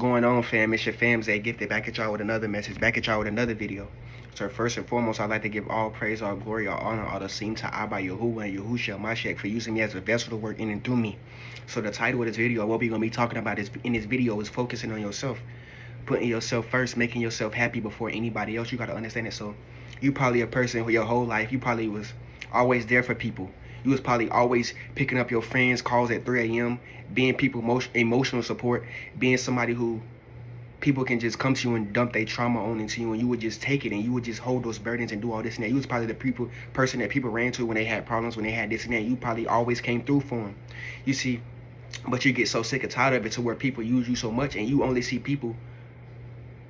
Going on, fam? It's your fam Zay Gifted back at y'all with another message, back at y'all with another video. So first and foremost, I'd like to give all praise, all glory, all honor, all the seem to Abba Yahuwah and Yahushua Mashiach for using me as a vessel to work in and through me. So the title of this video, what we're gonna be talking about in this video is focusing on yourself, putting yourself first, making yourself happy before anybody else. You gotta understand it. So you probably a person who your whole life you probably was always there for people. You was probably always picking up your friends' calls at 3 a.m., being people emotional support, being somebody who people can just come to you and dump their trauma on into you, and you would just take it and you would just hold those burdens and do all this and that. You was probably the person that people ran to when they had problems, when they had this and that. You probably always came through for them. You see, but you get so sick and tired of it to where people use you so much, and you only see people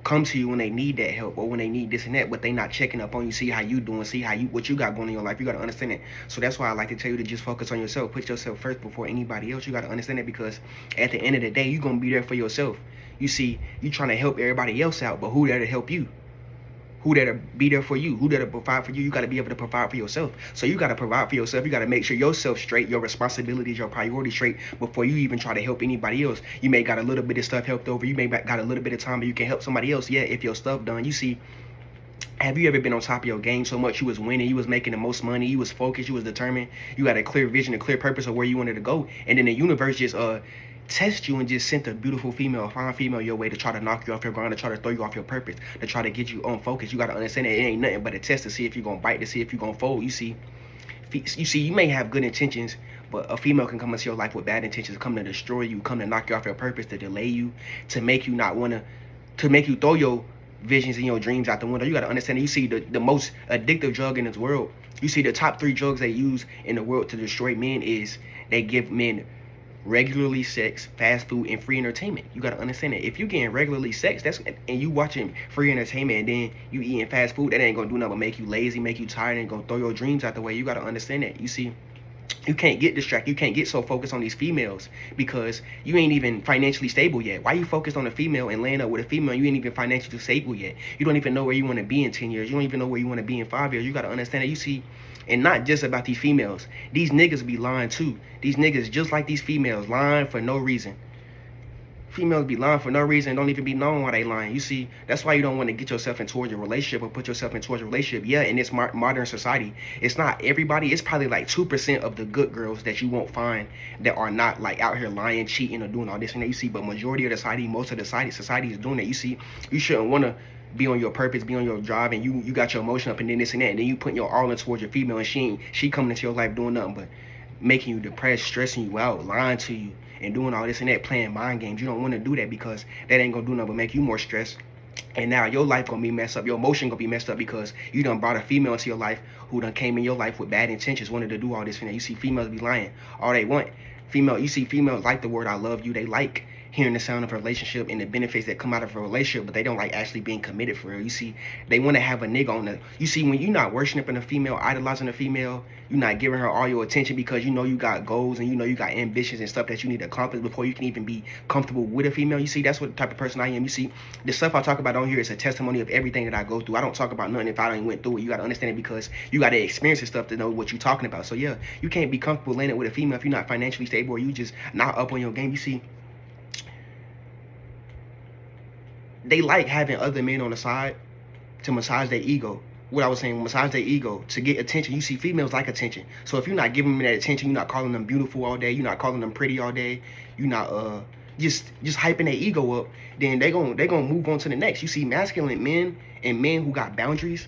come to you when they need that help or when they need this and that, but they not checking up on you, see how you doing, see how you what you got going in your life. You got to understand it. So that's why I like to tell you to just focus on yourself, put yourself first before anybody else. You got to understand it, because at the end of the day, you're gonna be there for yourself. You see, you trying to help everybody else out, but who there to help you? Who there to be there for you? Who there to provide for you? You got to be able to provide for yourself. So you got to provide for yourself. You got to make sure yourself straight, your responsibilities, your priorities straight before you even try to help anybody else. You may got a little bit of stuff helped over. You may got a little bit of time, but you can help somebody else. Yeah, if your stuff done. You see, have you ever been on top of your game so much you was winning, you was making the most money, you was focused, you was determined, you had a clear vision, a clear purpose of where you wanted to go, and then the universe just test you and just sent a beautiful female, a fine female your way to try to knock you off your ground, to try to throw you off your purpose, to try to get you on focus. You got to understand that it ain't nothing but a test to see if you're going to bite, to see if you're going to fold. You see, you may have good intentions, but a female can come into your life with bad intentions, come to destroy you, come to knock you off your purpose, to delay you, to make you not want to make you throw your visions and your dreams out the window. You got to understand that. You see, the most addictive drug in this world, you see the top 3 drugs they use in the world to destroy men is they give men regularly sex, fast food, and free entertainment. You gotta understand that if you getting regularly sex, and you watching free entertainment, and then you eating fast food, that ain't gonna do nothing but make you lazy, make you tired, and gonna throw your dreams out the way. You gotta understand that. You see, you can't get distracted. You can't get so focused on these females because you ain't even financially stable yet. Why you focused on a female and laying up with a female? You ain't even financially stable yet. You don't even know where you want to be in 10 years. You don't even know where you want to be in 5 years. You got to understand that. You see, and not just about these females. These niggas be lying too. These niggas, just like these females, lying for no reason. Females be lying for no reason, don't even be known why they lying. You see, that's why you don't want to get yourself into a relationship or put yourself into a relationship. Yeah, in this modern society, it's not everybody. It's probably like 2% of the good girls that you won't find that are not like out here lying, cheating, or doing all this and that. You see, but majority of the society, most of the society is doing that. You see, you shouldn't want to be on your purpose, be on your drive, and you got your emotion up and then this and that, and then you putting your all in towards your female, and she coming into your life doing nothing but making you depressed, stressing you out, lying to you, and doing all this and that, playing mind games. You don't want to do that because that ain't gonna do nothing but make you more stressed. And now your life gonna be messed up, your emotion gonna be messed up because you done brought a female into your life who done came in your life with bad intentions, wanted to do all this and that. You see, females be lying all they want. You see, females like the word I love you. They like hearing the sound of a relationship and the benefits that come out of a relationship, but they don't like actually being committed for real. You see, they want to have a nigga on the. You see, when you're not worshiping a female, idolizing a female, you're not giving her all your attention because you know you got goals and you know you got ambitions and stuff that you need to accomplish before you can even be comfortable with a female. You see, that's what the type of person I am. You see, the stuff I talk about on here is a testimony of everything that I go through. I don't talk about nothing if I ain't went through it. You got to understand it because you got to experience this stuff to know what you're talking about. So yeah, you can't be comfortable landing with a female if you're not financially stable or you just not up on your game. You see, they like having other men on the side to massage their ego. What I was saying, massage their ego to get attention. You see, females like attention. So if you're not giving them that attention, you're not calling them beautiful all day, you're not calling them pretty all day, you're not just hyping their ego up, then they gonna move on to the next. You see, masculine men and men who got boundaries,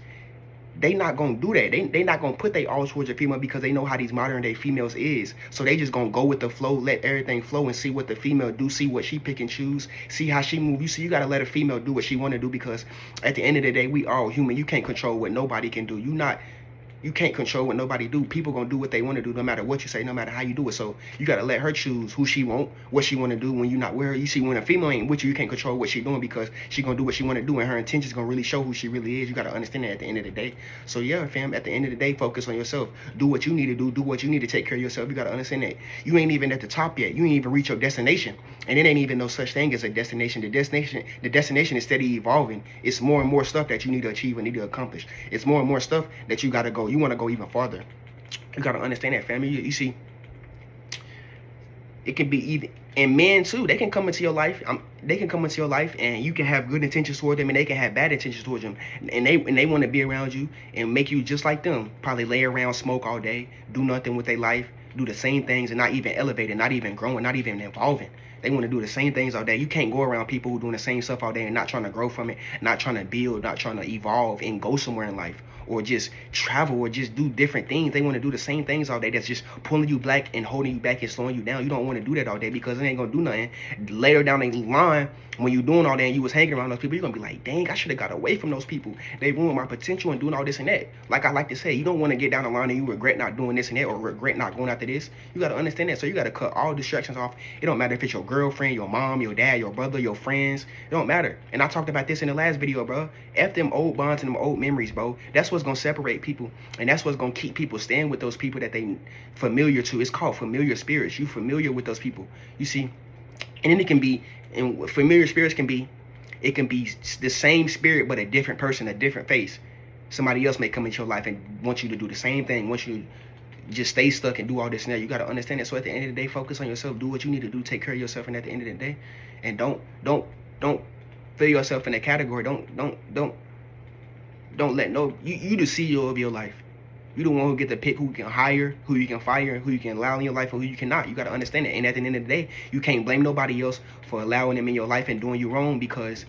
they not gonna do that. They not gonna put they all towards a female because they know how these modern day females is. So they just gonna go with the flow, let everything flow, and see what the female do, see what she pick and choose, see how she move. You see, you gotta let a female do what she wanna do because at the end of the day, we all human. You can't control what nobody can do. You can't control what nobody do. People gonna do what they want to do no matter what you say, no matter how you do it. So you gotta let her choose who she want, what she want to do when you're not with her. You see, when a female ain't with you, you can't control what she doing because she gonna do what she want to do, and her intentions gonna really show who she really is. You gotta understand that at the end of the day. So yeah, fam, at the end of the day, focus on yourself. Do what you need to do. Do what you need to take care of yourself. You gotta understand that you ain't even at the top yet. You ain't even reach your destination, and it ain't even no such thing as a destination. The destination is steady evolving. It's more and more stuff that you need to achieve and need to accomplish. It's more and more stuff that you gotta go. You want to go even farther. You gotta understand that, family. You see, it can be either And men too, they can come into your life. They can come into your life, and you can have good intentions toward them, and they can have bad intentions towards them. And they want to be around you and make you just like them. Probably lay around, smoke all day, do nothing with their life, do the same things, and not even elevating, not even growing, not even evolving. They want to do the same things all day. You can't go around people who doing the same stuff all day and not trying to grow from it, not trying to build, not trying to evolve and go somewhere in life, or just travel, or just do different things. They want to do the same things all day. That's just pulling you back and holding you back and slowing you down. You don't want to do that all day because it ain't gonna do nothing. Later down the line, when you doing all that and you was hanging around those people, you're gonna be like, dang, I should have got away from those people. They ruined my potential and doing all this and that. Like I like to say, you don't want to get down the line and you regret not doing this and that, or regret not going after this. You gotta understand that. So you gotta cut all distractions off. It don't matter if it's your girlfriend, your mom, your dad, your brother, your friends. It don't matter. And I talked about this in the last video, bro. F them old bonds and them old memories, bro. That's what's gonna separate people, and that's what's gonna keep people staying with those people that they familiar to. It's called familiar spirits. You familiar with those people, you see. And then it can be, and familiar spirits can be, it can be the same spirit but a different person, a different face. Somebody else may come into your life and want you to do the same thing, want you to just stay stuck and do all this and that. You got to understand that. So at the end of the day, focus on yourself, do what you need to do, take care of yourself, and at the end of the day, and don't fill yourself in a category. Don't let no, you the CEO of your life. You the one who get to pick who you can hire, who you can fire, who you can allow in your life, and who you cannot. You got to understand that. And at the end of the day, you can't blame nobody else for allowing them in your life and doing you wrong, because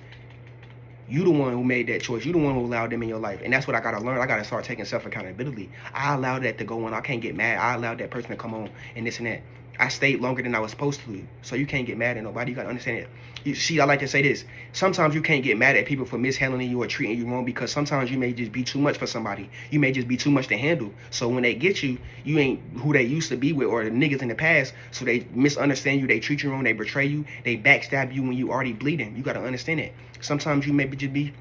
you the one who made that choice. You the one who allowed them in your life. And that's what I got to learn. I got to start taking self-accountability. I allowed that to go on. I can't get mad. I allowed that person to come on and this and that. I stayed longer than I was supposed to. So you can't get mad at nobody. You got to understand it. You see, I like to say this. Sometimes you can't get mad at people for mishandling you or treating you wrong, because sometimes you may just be too much for somebody. You may just be too much to handle. So when they get you, you ain't who they used to be with, or the niggas in the past. So they misunderstand you. They treat you wrong. They betray you. They backstab you when you already bleeding. You got to understand it. Sometimes you may just be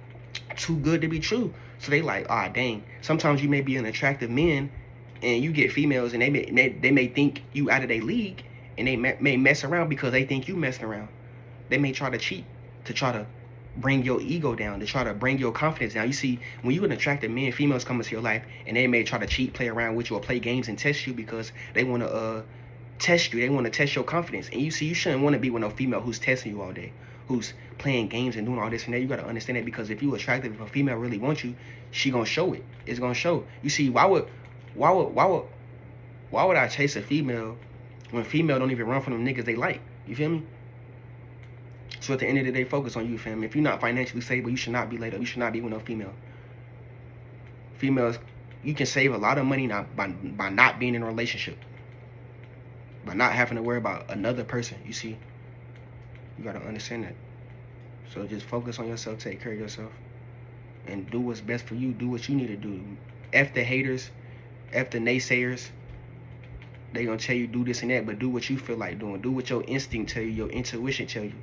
too good to be true. So they like, ah, dang. Sometimes you may be an attractive man, and you get females, and they may think you out of their league, and they may mess around because they think you messing around. They may try to cheat to try to bring your ego down, to try to bring your confidence down. You see, when you an attractive man, females come into your life, and they may try to cheat, play around with you, or play games and test you, because they want to test you. They want to test your confidence. And you see, you shouldn't want to be with no female who's testing you all day, who's playing games and doing all this and that. You got to understand that, because if you attractive, if a female really wants you, she gonna show it. It's gonna show. You see, why would I chase a female when female don't even run from them niggas they like? You feel me? So at the end of the day, focus on you, fam. If you're not financially stable, you should not be laid up. You should not be with no female. Females, you can save a lot of money now by not being in a relationship, by not having to worry about another person. You see, you gotta understand that. So just focus on yourself, take care of yourself, and do what's best for you. Do what you need to do. F the haters, F the naysayers. They gonna tell you do this and that, but do what you feel like doing. Do what your instinct tell you, your intuition tell you.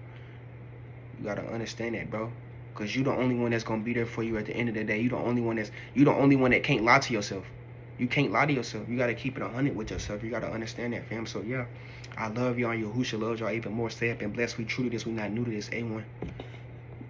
You gotta understand that, bro. Cause you the only one that's gonna be there for you at the end of the day. You the only one that can't lie to yourself. You can't lie to yourself. You gotta keep it 100 with yourself. You gotta understand that, fam. So yeah, I love y'all. Yahusha loves y'all even more. Stay up and blessed. We true to this. We not new to this. A1.